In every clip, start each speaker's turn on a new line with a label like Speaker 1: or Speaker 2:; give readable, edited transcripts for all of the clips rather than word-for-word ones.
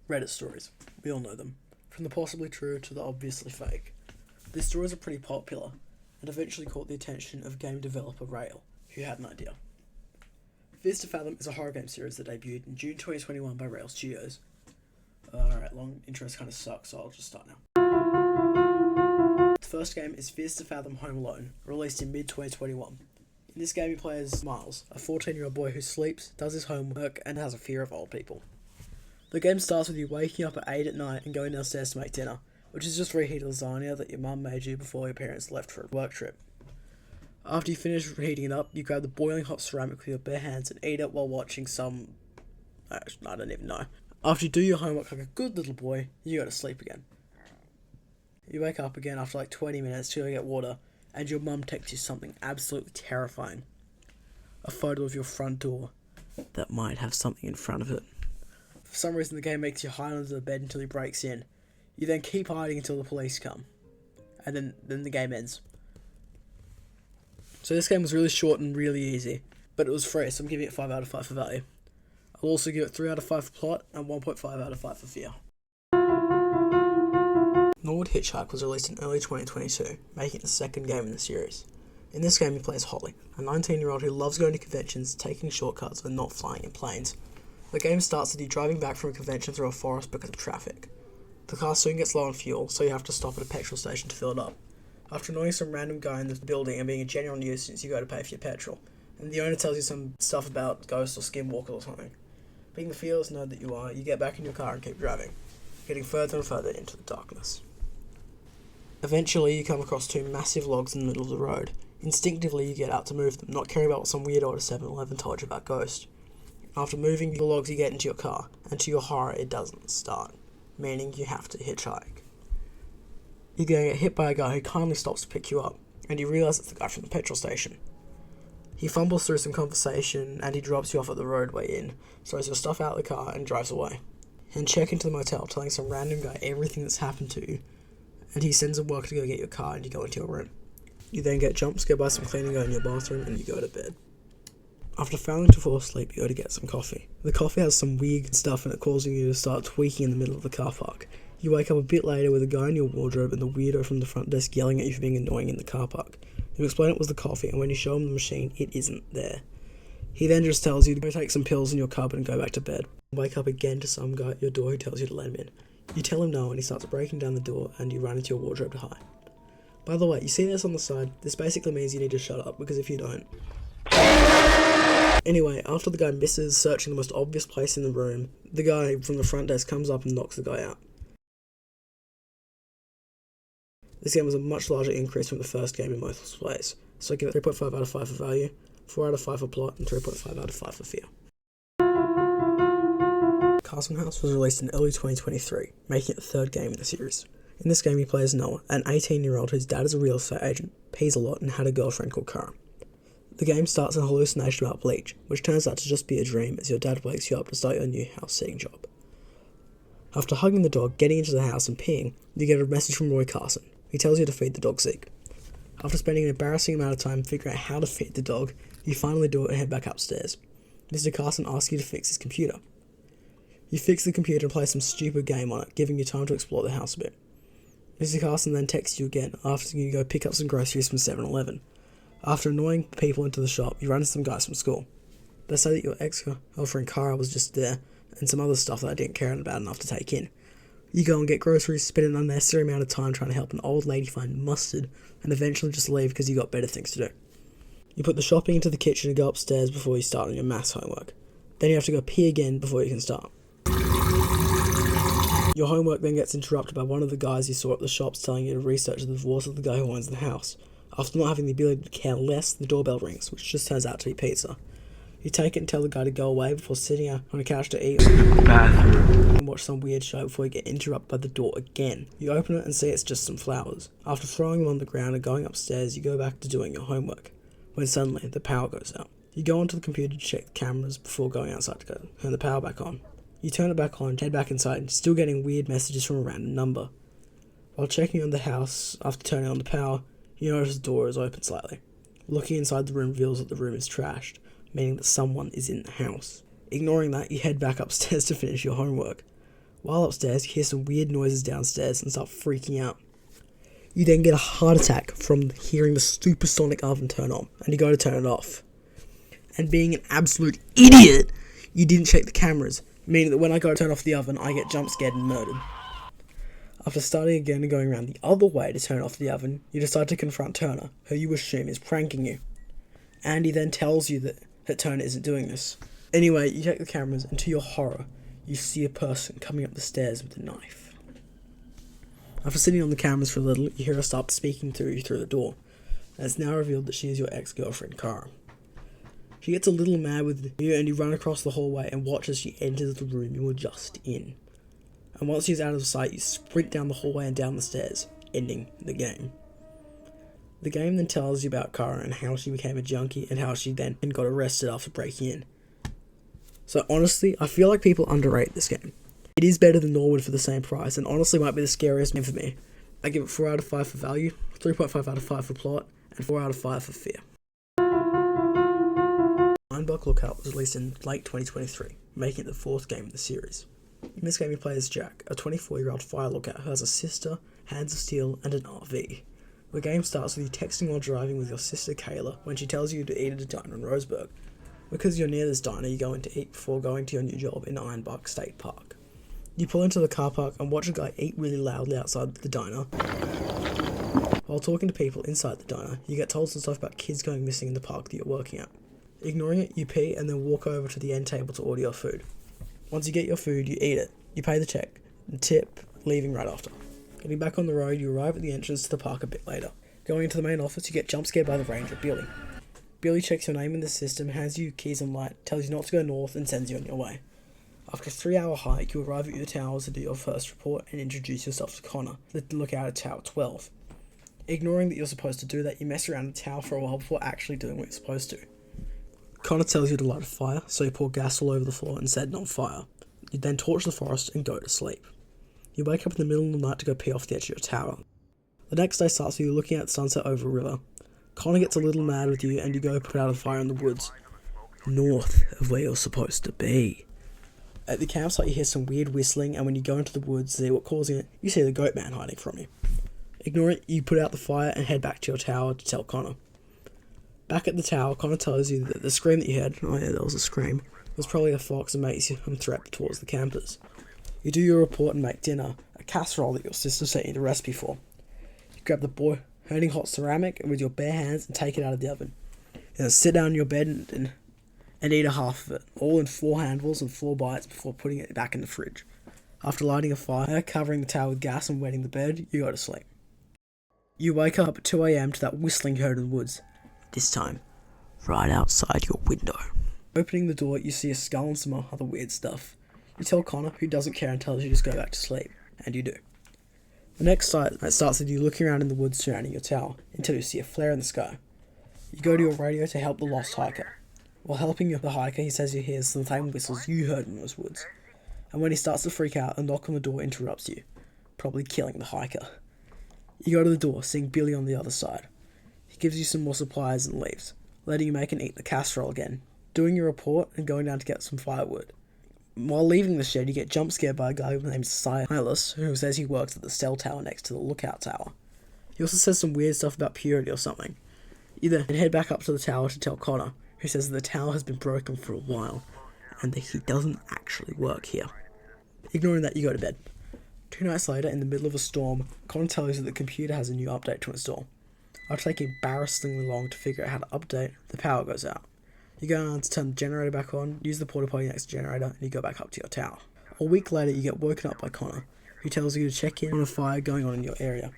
Speaker 1: Reddit stories. We all know them. From the possibly true to the obviously fake. These stories are pretty popular and eventually caught the attention of game developer Rail, who had an idea. Fears to Fathom is a horror game series that debuted in June 2021 by Rail Studios. Alright, long intros kind of suck, so I'll just start now. The first game is Fears to Fathom Home Alone, released in mid-2021. In this game you play as Miles, a 14-year-old boy who sleeps, does his homework, and has a fear of old people. The game starts with you waking up at 8 at night and going downstairs to make dinner, which is just reheated lasagna that your mum made you before your parents left for a work trip. After you finish reheating it up, you grab the boiling hot ceramic with your bare hands and eat it while watching some... I don't even know. After you do your homework like a good little boy, you go to sleep again. You wake up again after like 20 minutes to go get water, and your mum texts you something absolutely terrifying. A photo of your front door that might have something in front of it. For some reason the game makes you hide under the bed until he breaks in. You then keep hiding until the police come. And then the game ends. So this game was really short and really easy, but it was free, so I'm giving it 5 out of 5 for value. I'll also give it 3 out of 5 for plot and 1.5 out of 5 for fear. Norwood Hitchhike was released in early 2022, making it the second game in the series. In this game he plays Holly, a 19-year-old who loves going to conventions, taking shortcuts and not flying in planes. The game starts with you driving back from a convention through a forest because of traffic. The car soon gets low on fuel, so you have to stop at a petrol station to fill it up. After annoying some random guy in the building and being a general nuisance, you go to pay for your petrol, and the owner tells you some stuff about ghosts or skinwalkers or something. Being the fearless nerd that you are, you get back in your car and keep driving, getting further and further into the darkness. Eventually, you come across 2 massive logs in the middle of the road. Instinctively, you get out to move them, not caring about what some weirdo at a 7-Eleven told you about ghosts. After moving the logs, you get into your car, and to your horror, it doesn't start, meaning you have to hitchhike. You're going to get hit by a guy who kindly stops to pick you up, and you realise it's the guy from the petrol station. He fumbles through some conversation, and he drops you off at the roadway inn, throws your stuff out of the car, and drives away. And check into the motel, telling some random guy everything that's happened to you, and he sends a worker to go get your car, and you go into your room. You then get jump scared by some cleaning guy in your bathroom, and you go to bed. After failing to fall asleep, you go to get some coffee. The coffee has some weird stuff in it, causing you to start tweaking in the middle of the car park. You wake up a bit later with a guy in your wardrobe and the weirdo from the front desk yelling at you for being annoying in the car park. You explain it was the coffee, and when you show him the machine, it isn't there. He then just tells you to go take some pills in your cupboard and go back to bed. Wake up again to some guy at your door who tells you to let him in. You tell him no, and he starts breaking down the door, and you run into your wardrobe to hide. By the way, you see this on the side? This basically means you need to shut up, because if you don't... Anyway, after the guy misses searching the most obvious place in the room, the guy from the front desk comes up and knocks the guy out. This game was a much larger increase from the first game in most ways, so I give it 3.5 out of 5 for value, 4 out of 5 for plot, and 3.5 out of 5 for fear. Carson House was released in early 2023, making it the third game in the series. In this game you play as Noah, an 18-year-old whose dad is a real estate agent, pees a lot, and had a girlfriend called Cara. The game starts with a hallucination about bleach, which turns out to just be a dream as your dad wakes you up to start your new house-sitting job. After hugging the dog, getting into the house and peeing, you get a message from Roy Carson. He tells you to feed the dog Zeke. After spending an embarrassing amount of time figuring out how to feed the dog, you finally do it and head back upstairs. Mr. Carson asks you to fix his computer. You fix the computer and play some stupid game on it, giving you time to explore the house a bit. Mr. Carson then texts you again, asking you to go pick up some groceries from 7-Eleven. After annoying people into the shop, you run into some guys from school. They say that your ex-girlfriend Cara was just there, and some other stuff that I didn't care about enough to take in. You go and get groceries, spend an unnecessary amount of time trying to help an old lady find mustard, and eventually just leave because you got better things to do. You put the shopping into the kitchen and go upstairs before you start on your maths homework. Then you have to go pee again before you can start. Your homework then gets interrupted by one of the guys you saw at the shops telling you to research the divorce of the guy who owns the house. After not having the ability to care less, the doorbell rings, which just turns out to be pizza. You take it and tell the guy to go away before sitting on a couch to eat and watch some weird show before you get interrupted by the door again. You open it and see it's just some flowers. After throwing them on the ground and going upstairs, you go back to doing your homework, when suddenly the power goes out. You go onto the computer to check the cameras before going outside to go turn the power back on. You turn it back on, head back inside, still getting weird messages from a random number. While checking on the house after turning on the power, you notice the door is open slightly. Looking inside the room reveals that the room is trashed, meaning that someone is in the house. Ignoring that, you head back upstairs to finish your homework. While upstairs, you hear some weird noises downstairs and start freaking out. You then get a heart attack from hearing the supersonic oven turn on, and you go to turn it off. And being an absolute idiot, you didn't check the cameras, meaning that when I go to turn off the oven, I get jump scared and murdered. After starting again and going around the other way to turn off the oven, you decide to confront Turner, who you assume is pranking you. Andy then tells you that Turner isn't doing this. Anyway, you check the cameras, and to your horror, you see a person coming up the stairs with a knife. After sitting on the cameras for a little, you hear her start speaking to you through the door, and it's now revealed that she is your ex-girlfriend, Cara. She gets a little mad with you, and you run across the hallway and watch as she enters the room you were just in. And once she's out of sight, you sprint down the hallway and down the stairs, ending the game. The game then tells you about Cara and how she became a junkie and how she then got arrested after breaking in. So honestly, I feel like people underrate this game. It is better than Norwood for the same price, and honestly might be the scariest game for me. I give it 4 out of 5 for value, 3.5 out of 5 for plot, and 4 out of 5 for fear. Ironbark Lookout was released in late 2023, making it the 4th game in the series. In this game you play as Jack, a 24-year-old fire lookout who has a sister, hands of steel, and an RV. The game starts with you texting while driving with your sister Kayla when she tells you to eat at a diner in Roseburg. Because you're near this diner, you go in to eat before going to your new job in Ironbark State Park. You pull into the car park and watch a guy eat really loudly outside the diner. While talking to people inside the diner, you get told some stuff about kids going missing in the park that you're working at. Ignoring it, you pee and then walk over to the end table to order your food. Once you get your food, you eat it. You pay the check, and tip, leaving right after. Getting back on the road, you arrive at the entrance to the park a bit later. Going into the main office, you get jump scared by the ranger, Billy. Billy checks your name in the system, hands you keys and light, tells you not to go north, and sends you on your way. After a 3-hour hike, you arrive at your towers to do your first report and introduce yourself to Connor, the lookout at Tower 12. Ignoring that you're supposed to do that, you mess around the tower for a while before actually doing what you're supposed to. Connor tells you to light a fire, so you pour gas all over the floor and set it on fire. You then torch the forest and go to sleep. You wake up in the middle of the night to go pee off the edge of your tower. The next day starts with you looking at the sunset over a river. Connor gets a little mad with you and you go put out a fire in the woods, north of where you're supposed to be. At the campsite you hear some weird whistling, and when you go into the woods to see what's causing it, you see the goat man hiding from you. Ignore it, you put out the fire and head back to your tower to tell Connor. Back at the tower, Connor tells you that the scream that you heard, oh yeah, that was a scream, was probably a fox and makes you a threat towards the campers. You do your report and make dinner, a casserole that your sister sent you the recipe for. You grab the boiling hot ceramic with your bare hands and take it out of the oven. You then sit down in your bed and eat a half of it, all in 4 handfuls and 4 bites before putting it back in the fridge. After lighting a fire, covering the tower with gas and wetting the bed, you go to sleep. You wake up at 2 AM to that whistling you heard in the woods. This time, right outside your window. Opening the door, you see a skull and some other weird stuff. You tell Connor, who doesn't care and tells you to just go back to sleep, and you do. The next night starts with you looking around in the woods surrounding your tower, until you see a flare in the sky. You go to your radio to help the lost hiker. While helping the hiker, he says he hears the same whistles you heard in those woods. And when he starts to freak out, a knock on the door interrupts you, probably killing the hiker. You go to the door, seeing Billy on the other side. He gives you some more supplies and leaves, letting you make and eat the casserole again, doing your report and going down to get some firewood. While leaving the shed, you get jump scared by a guy named Silas, who says he works at the cell tower next to the lookout tower. He also says some weird stuff about purity or something. You then head back up to the tower to tell Connor, who says that the tower has been broken for a while, and that he doesn't actually work here. Ignoring that, you go to bed. 2 nights later, in the middle of a storm, Connor tells you that the computer has a new update to install. After taking embarrassingly long to figure out how to update, the power goes out. You go on to turn the generator back on, use the porta potty next to the generator, and you go back up to your tower. A week later, you get woken up by Connor, who tells you to check in on a fire going on in your area.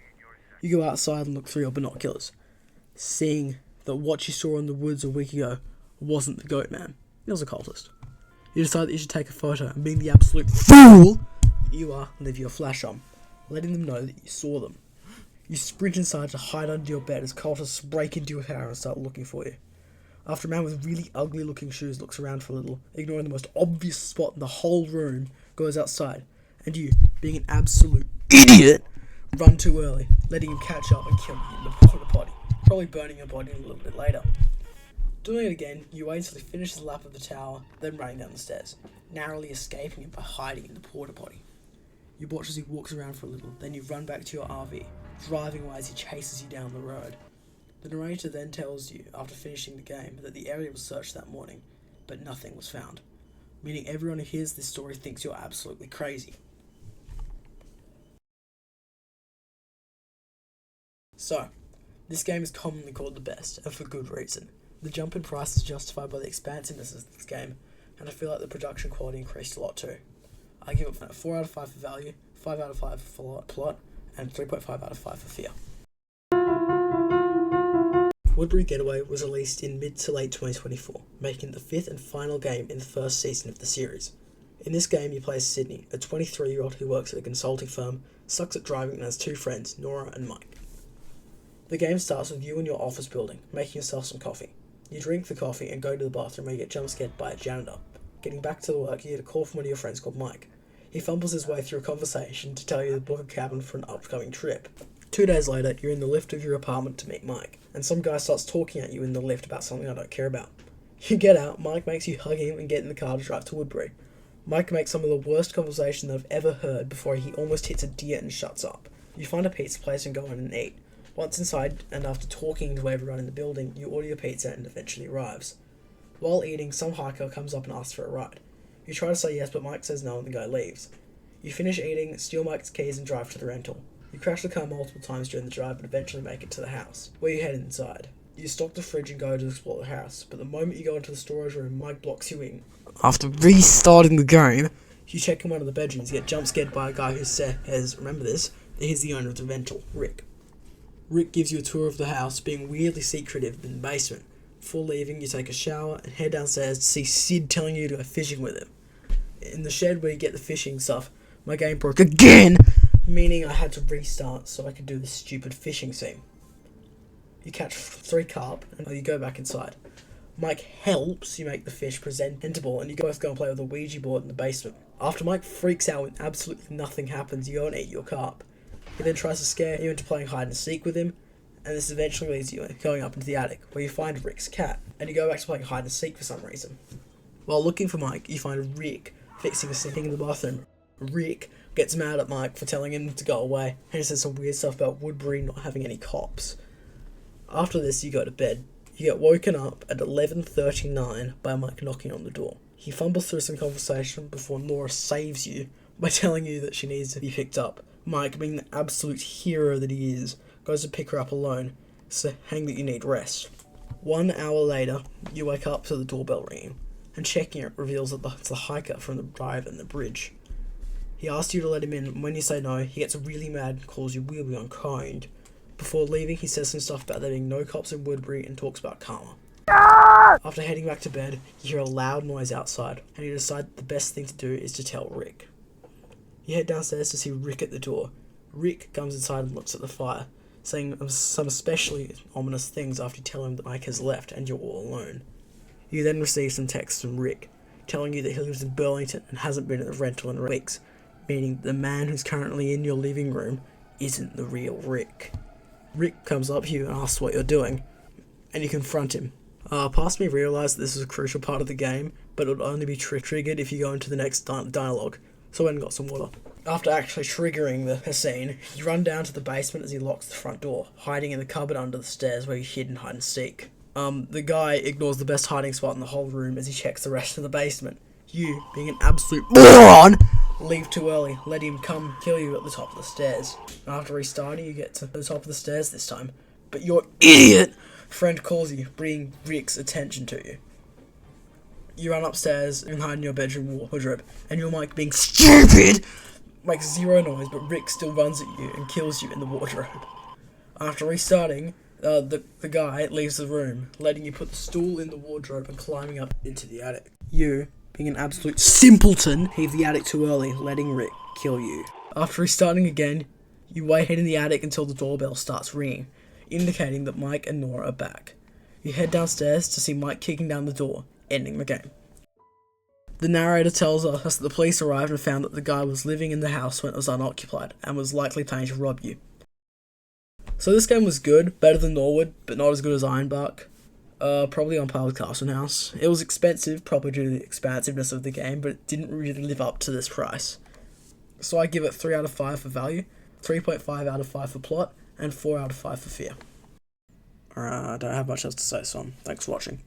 Speaker 1: You go outside and look through your binoculars, seeing that what you saw in the woods a week ago wasn't the goat man. It was a cultist. You decide that you should take a photo, and being the absolute fool that you are, leave your flash on, letting them know that you saw them. You sprint inside to hide under your bed as cultists break into your tower and start looking for you. After a man with really ugly looking shoes looks around for a little, ignoring the most obvious spot in the whole room, goes outside, and you, being an absolute idiot, run too early, letting him catch up and kill you in the porta potty, probably burning your body a little bit later. Doing it again, you wait until he finishes the lap of the tower, then running down the stairs, narrowly escaping him by hiding in the porta potty. You watch as he walks around for a little, then you run back to your RV, driving away as he chases you down the road. The narrator then tells you, after finishing the game, that the area was searched that morning, but nothing was found, meaning everyone who hears this story thinks you're absolutely crazy. So, this game is commonly called the best, and for good reason. The jump in price is justified by the expansiveness of this game, and I feel like the production quality increased a lot too. I give it 4 out of 5 for value, 5 out of 5 for plot, and 3.5 out of 5 for fear. Woodbury Getaway was released in mid to late 2024, making it the 5th and final game in the first season of the series. In this game you play as Sydney, a 23-year-old who works at a consulting firm, sucks at driving and has 2 friends, Nora and Mike. The game starts with you in your office building, making yourself some coffee. You drink the coffee and go to the bathroom where you get jump scared by a janitor. Getting back to the work, you get a call from one of your friends called Mike. He fumbles his way through a conversation to tell you to book a cabin for an upcoming trip. 2 days later, you're in the lift of your apartment to meet Mike, and some guy starts talking at you in the lift about something I don't care about. You get out, Mike makes you hug him and get in the car to drive to Woodbury. Mike makes some of the worst conversation that I've ever heard before he almost hits a deer and shuts up. You find a pizza place and go in and eat. Once inside, and after talking to everyone in the building, you order your pizza and eventually arrives. While eating, some hiker comes up and asks for a ride. You try to say yes, but Mike says no and the guy leaves. You finish eating, steal Mike's keys and drive to the rental. You crash the car multiple times during the drive but eventually make it to the house, where you head inside. You stock the fridge and go to explore the house, but the moment you go into the storage room, Mike blocks you in. After restarting the game, you check in one of the bedrooms, you get jump scared by a guy who says, remember this, that he's the owner of the rental, Rick. Rick gives you a tour of the house, being weirdly secretive in the basement. Before leaving, you take a shower and head downstairs to see Sid telling you to go fishing with him. In the shed where you get the fishing stuff, my game broke again, meaning I had to restart so I could do the stupid fishing scene. You catch 3 carp and you go back inside. Mike helps you make the fish presentable and you both go and play with a Ouija board in the basement. After Mike freaks out when absolutely nothing happens, you go and eat your carp. He then tries to scare you into playing hide and seek with him, and this eventually leads you going up into the attic, where you find Rick's cat, and you go back to playing hide and seek for some reason. While looking for Mike, you find Rick fixing a sink in the bathroom. Rick gets mad at Mike for telling him to go away, and he says some weird stuff about Woodbury not having any cops. After this, you go to bed. You get woken up at 11:39 by Mike knocking on the door. He fumbles through some conversation before Nora saves you by telling you that she needs to be picked up. Mike, being the absolute hero that he is, goes to pick her up alone, saying that you need rest. 1 hour later, you wake up to the doorbell ringing, and checking it reveals that it's the hiker from the drive and the bridge. He asks you to let him in, and when you say no, he gets really mad and calls you weirdly unkind. Before leaving, he says some stuff about there being no cops in Woodbury and talks about karma. After heading back to bed, you hear a loud noise outside, and you decide that the best thing to do is to tell Rick. You head downstairs to see Rick at the door. Rick comes inside and looks at the fire, saying some especially ominous things after you tell him that Mike has left and you're all alone. You then receive some texts from Rick, telling you that he lives in Burlington and hasn't been at the rental in weeks, meaning the man who's currently in your living room isn't the real Rick. Rick comes up to you and asks what you're doing, and you confront him. Past me realised that this is a crucial part of the game, but it would only be triggered if you go into the next dialogue, so I went and got some water. After actually triggering the scene, you run down to the basement as he locks the front door, hiding in the cupboard under the stairs where you hid in hide and seek. The guy ignores the best hiding spot in the whole room as he checks the rest of the basement. You, being an absolute moron, leave too early, let him come kill you at the top of the stairs. After restarting, you get to the top of the stairs this time, but your idiot friend calls you, bringing Rick's attention to you. You run upstairs and hide in your bedroom wardrobe, and your Mike, being stupid, makes 0 noise, but Rick still runs at you and kills you in the wardrobe. After restarting, the guy leaves the room, letting you put the stool in the wardrobe and climbing up into the attic. You, being an absolute simpleton, leave the attic too early, letting Rick kill you. After restarting again, you wait in the attic until the doorbell starts ringing, indicating that Mike and Nora are back. You head downstairs to see Mike kicking down the door, ending the game. The narrator tells us that the police arrived and found that the guy was living in the house when it was unoccupied and was likely planning to rob you. So this game was good, better than Norwood, but not as good as Ironbark. Probably on par with Castle House. It was expensive, probably due to the expansiveness of the game, but it didn't really live up to this price. So I give it 3 out of 5 for value, 3.5 out of 5 for plot, and 4 out of 5 for fear. Alright, I don't have much else to say, so thanks for watching.